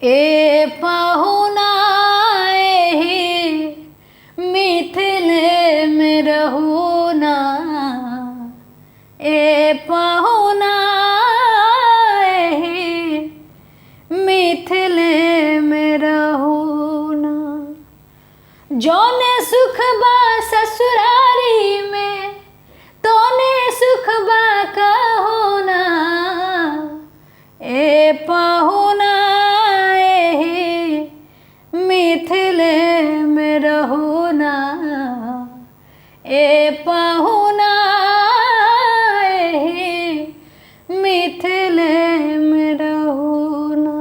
ए पहुना एहि मिथिले में रहुना, ए पहुना एहि मिथिले में रहुना। जौने सुख बा ससुरारी में तोने सुख बा कहुना, ए पहुना एहि मिथिले में रहुना, ए पहुना एहि मिथिले में रहुना।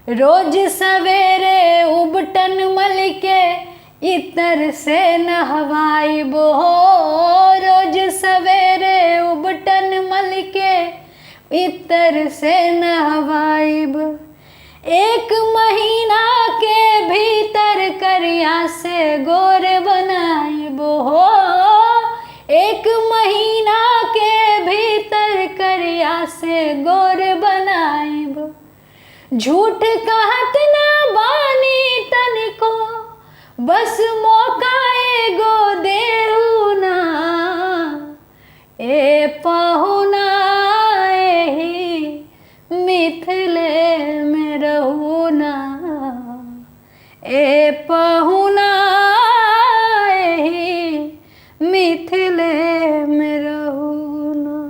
रोज सवेरे उबटन मल के इतर से नहवाइबो, रोज सवेरे उबटन मल के इतर से नहवाइब। एक महीना के भीतर करिया से गोर बनाइबो, एक महीना के भीतर करिया से गोर बनाइब। झूठ कहत ना बानी तनिको, बस मौका एगो देहु ना, ए पहुना एहि मिथिले में रहुना, ए पहुना एहि मिथिले में रहुना।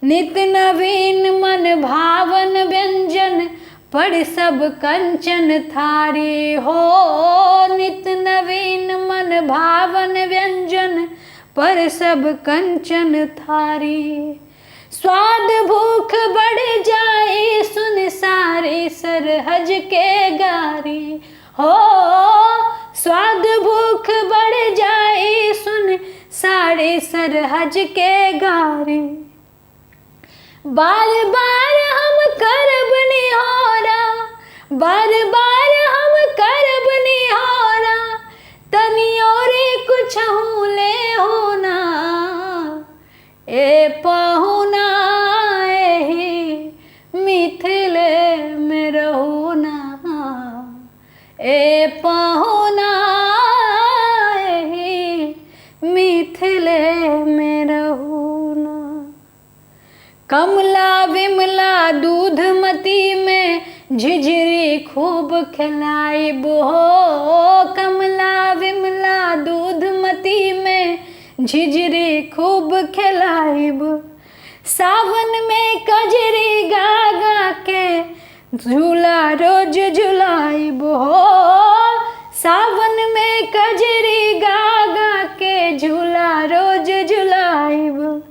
नित नवीन मन भावन व्यंजन पर सब कंचन थारी हो, नित नवीन मन भावन व्यंजन पर सब कंचन थारी। स्वाद भूख बढ़ जाए सुन सारी सरहज के गारी हो, स्वाद भूख बढ़ जाए सुन सारी सरहज के गारी। बार बार हम करब निहोरा, बार बार हम करब निहोरा, तनी और कुछ ले होना, ए पहुना एहि मिथिले में रहुना, ए पहुना एहि मिथिले में रहुना। कमला विमला दूधमती में झिझरी खूब खिलाइबो, कमला विमला दूधमती में झिझरी खूब खिलाइब। सावन में कजरी गा गा के झूला रोज झुलाइब हो, सावन में कजरी गा गा के झूला रोज झुलाइब।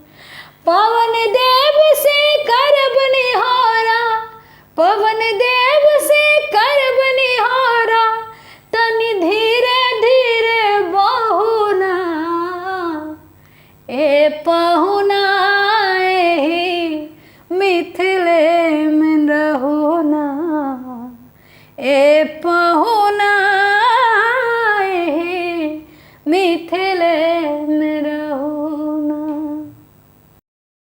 पवन देव से करब निहोरा, पवन देव से करब निहोरा, तनि धीरे धीरे बहुना, ए पहुना एहि मिथिले में रहुना, ए